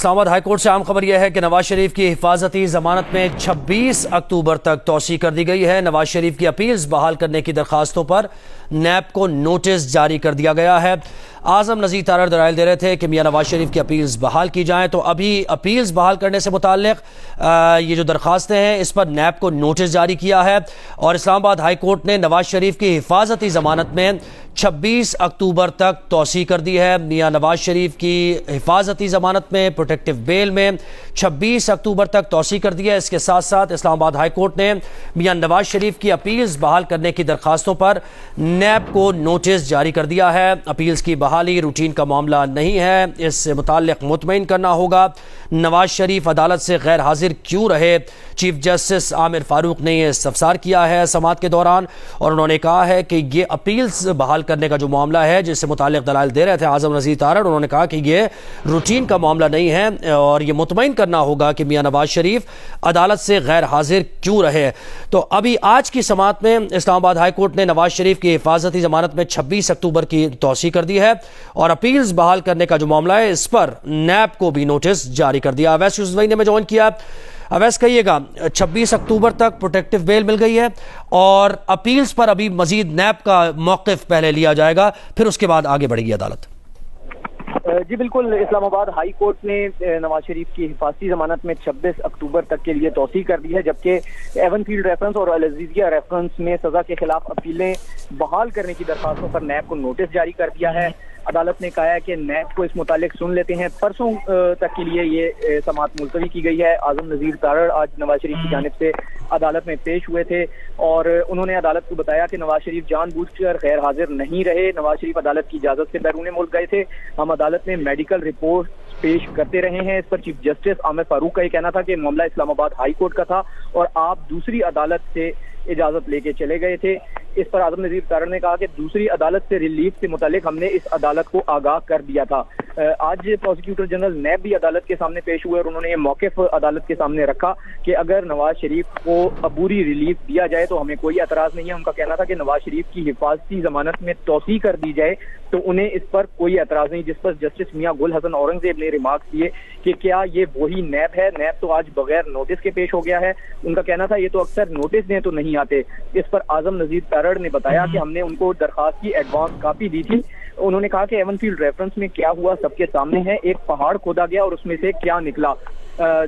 اسلام آباد high court سے اہم خبر یہ ہے کہ نواز شریف کی حفاظتی ضمانت میں 26 اکتوبر تک توسیع کر دی گئی ہے۔ نواز شریف کی اپیلز بحال کرنے کی درخواستوں پر نیب کو نوٹس جاری کر دیا گیا ہے۔ اعظم نذیر تارڑ دلائل دے رہے تھے کہ میاں نواز شریف کی اپیلز بحال کی جائیں، تو ابھی اپیلز بحال کرنے سے متعلق یہ جو درخواستیں ہیں اس پر نیب کو نوٹس جاری کیا ہے، اور اسلام آباد ہائی کورٹ نے نواز شریف کی حفاظتی ضمانت میں 26 اکتوبر تک توسیع کر دی ہے۔ میاں نواز شریف کی حفاظتی ضمانت میں پروٹیکٹیو بیل میں 26 اکتوبر تک توسیع کر دی ہے۔ اس کے ساتھ ساتھ اسلام آباد ہائی کورٹ نے میاں نواز شریف کی اپیلز بحال کرنے کی درخواستوں پر نیب کو نوٹس جاری کر دیا ہے۔ اپیلز کی بحالی روٹین کا معاملہ نہیں ہے، اس سے متعلق مطمئن کرنا ہوگا۔ نواز شریف عدالت سے غیر حاضر کیوں رہے؟ چیف جسٹس عامر فاروق نے یہ استفسار کیا ہے سماعت کے دوران، اور انہوں نے کہا ہے کہ یہ اپیلز بحال کرنے کا جو معاملہ ہے جس سے متعلق دلائل دے رہے تھے اعظم نذیر تارڑ، انہوں نے کہا کہ یہ روٹین کا معاملہ نہیں ہے اور یہ مطمئن کرنا ہوگا کہ میاں نواز شریف عدالت سے غیر حاضر کیوں رہے۔ تو ابھی آج کی سماعت میں اسلام آباد ہائی کورٹ نے نواز شریف کی حفاظتی ضمانت میں 26 اکتوبر کی توسیع کر دی ہے، اور اپیلز بحال کرنے کا جو معاملہ ہے اس پر نیب کو بھی نوٹس جاری کر دیا۔ اویس یوسفزئی نے میں جوائن کیا۔ اویس کہیے گا 26 اکتوبر تک پروٹیکٹیو بیل مل گئی ہے، اور اپیلز پر ابھی مزید نیب کا موقف پہلے لیا جائے گا، پھر اس کے بعد آگے بڑھے گی عدالت۔ جی بالکل، اسلام آباد ہائی کورٹ نے نواز شریف کی حفاظتی ضمانت میں 26 اکتوبر تک کے لیے توسیع کر دی ہے، جبکہ ایون فیلڈ ریفرنس اور العزیزیہ ریفرنس میں سزا کے خلاف اپیلیں بحال کرنے کی درخواستوں پر نیب کو نوٹس جاری کر دیا ہے۔ عدالت نے کہا ہے کہ نیب کو اس متعلق سن لیتے ہیں۔ پرسوں تک کے لیے یہ سماعت ملتوی کی گئی ہے۔ اعظم نذیر تارڑ آج نواز شریف کی جانب سے عدالت میں پیش ہوئے تھے، اور انہوں نے عدالت کو بتایا کہ نواز شریف جان بوجھ کر غیر حاضر نہیں رہے۔ نواز شریف عدالت کی اجازت سے بیرون ملک گئے تھے۔ ہم عدالت میں میڈیکل رپورٹ پیش کرتے رہے ہیں۔ اس پر چیف جسٹس عامر فاروق کا یہ کہنا تھا کہ معاملہ اسلام آباد ہائی کورٹ کا تھا اور آپ دوسری عدالت سے اجازت لے کے چلے گئے تھے۔ اس پر اعظم نذیر تارڑ نے کہا کہ دوسری عدالت سے ریلیف سے متعلق ہم نے اس عدالت کو آگاہ کر دیا تھا۔ آج پروسیکیوٹر جنرل نیب بھی عدالت کے سامنے پیش ہوئے، اور انہوں نے یہ موقف عدالت کے سامنے رکھا کہ اگر نواز شریف کو عبوری ریلیف دیا جائے تو ہمیں کوئی اعتراض نہیں ہے۔ ان کا کہنا تھا کہ نواز شریف کی حفاظتی ضمانت میں توسیع کر دی جائے تو انہیں اس پر کوئی اعتراض نہیں، جس پر جسٹس میاں گل حسن اورنگزیب نے ریمارکس دیے کہ کیا یہ وہی نیب ہے؟ نیب تو آج بغیر نوٹس کے پیش ہو گیا ہے۔ ان کا کہنا تھا یہ تو اکثر نوٹس دیں تو نہیں آتے۔ اس پر اعظم نذیر تارڑ نے بتایا کہ ہم نے ان کو درخواست کی ایڈوانس کاپی دی تھی۔ انہوں نے کہا کہ ایون فیلڈ ریفرنس میں کیا ہوا سب کے سامنے ہے، ایک پہاڑ کھودا گیا اور اس میں سے کیا نکلا۔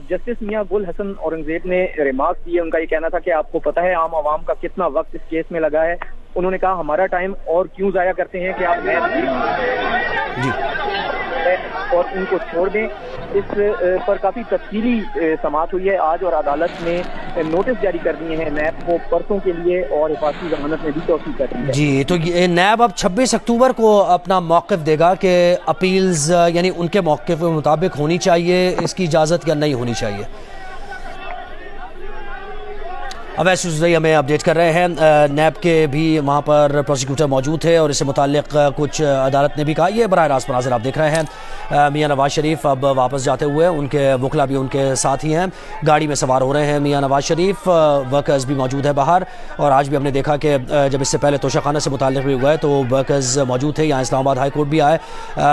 جسٹس میاں گل حسن اورنگزیب نے ریمارکس دیے۔ ان کا یہ کہنا تھا کہ آپ کو پتہ ہے عام عوام کا کتنا وقت اس کیس میں لگا ہے۔ انہوں نے کہا ہمارا ٹائم اور کیوں ضائع کرتے ہیں کہ آپ اور ان کو چھوڑ دیں۔ اس پر کافی تفصیلی سماعت ہوئی ہے آج، اور عدالت نے نوٹس جاری کر دیے ہیں نیب کو پرسوں کے لیے، اور حفاظتی ضمانت میں بھی توسیع کر دی ہے۔ جی، تو نیب اب 26 اکتوبر کو اپنا موقف دے گا کہ اپیلز یعنی ان کے موقف کے مطابق ہونی چاہیے اس کی اجازت یا نہیں ہونی چاہیے۔ اویس یوسفزئی ہمیں اپڈیٹ کر رہے ہیں۔ نیب کے بھی وہاں پر پروسیکیوٹر موجود تھے، اور اس سے متعلق کچھ عدالت نے بھی کہا۔ یہ براہ راست مناظر آپ دیکھ رہے ہیں۔ میاں نواز شریف اب واپس جاتے ہوئے، ان کے وکلا بھی ان کے ساتھ ہی ہیں، گاڑی میں سوار ہو رہے ہیں میاں نواز شریف۔ ورکرز بھی موجود ہے باہر، اور آج بھی ہم نے دیکھا کہ جب اس سے پہلے توشہ خانہ سے متعلق بھی ہوا ہے تو ورکرز موجود تھے۔ یہاں اسلام آباد ہائی کورٹ بھی آئے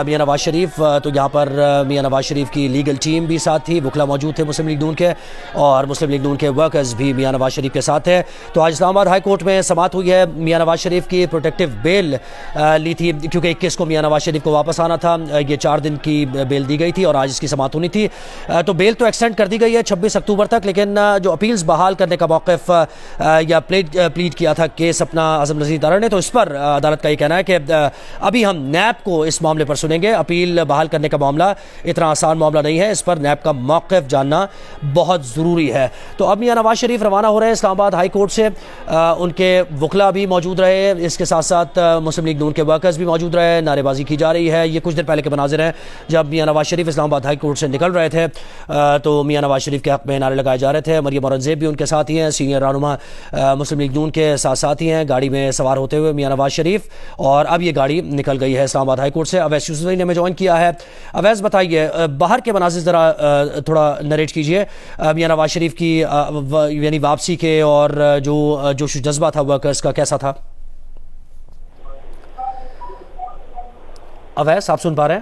میاں نواز شریف، تو یہاں پر میاں نواز شریف کی لیگل ٹیم بھی ساتھ تھی، وکلا موجود تھے مسلم لیگ نون کے، اور مسلم لیگ نون کے ورکرز بھی میاں نواز شریف کے ساتھ ہے۔ تو آج اسلام آباد ہائی کورٹ میں سماعت ہوئی ہے۔ میاں نواز شریف کی پروٹیکٹیو بیل لی تھی، کیونکہ 21 کو میاں نواز شریف کو واپس آنا تھا، یہ 4 دن کی بیل دی گئی تھی اور آج اس کی سماعت ہونی تھی۔ تو بیل تو ایکسٹینڈ کر دی گئی ہے 26 اکتوبر تک، لیکن جو اپیلز بحال کرنے کا موقف یا پلیڈ کیا تھا کیس اپنا اعظم نذیر تارڑ نے، تو اس پر عدالت کا یہ کہنا ہے کہ ابھی ہم نیب کو اس معاملے پر سنیں گے۔ اپیل بحال کرنے کا معاملہ اتنا آسان معاملہ نہیں ہے، اس پر نیب کا موقف جاننا بہت ضروری ہے۔ تو اب میاں نواز شریف روانہ ہو رہے ہیں اسلام آباد ہائی کورٹ سے۔ ان کے وکلا بھی موجود رہے، اس کے ساتھ ساتھ مسلم لیگ نون کے ورکرز بھی موجود رہے، نعرے بازی کی جا رہی ہے۔ یہ کچھ دیر پہلے کے مناظر ہیں جب میاں نواز شریف اسلام آباد ہائی کورٹ سے نکل رہے تھے، تو میاں نواز شریف کے حق میں نعرے لگائے جا رہے تھے۔ مریم اورنگزیب بھی ان کے ساتھ ہی ہیں، سینئر رہنما مسلم لیگ نون کے ساتھ ہی ہیں، گاڑی میں سوار ہوتے ہوئے میاں نواز شریف، اور اب یہ گاڑی نکل گئی ہے اسلام آباد ہائی کورٹ سے۔ اویس یوسفزئی نے ہمیں جوائن کیا ہے۔ اویس بتائیے باہر کے مناظر ذرا تھوڑا نریٹ کیجیے، میاں نواز شریف کی یعنی واپسی کے، اور جو جوش و جذبہ تھا ورکرز کا کیسا تھا؟ اویس آپ سن پا رہے ہیں؟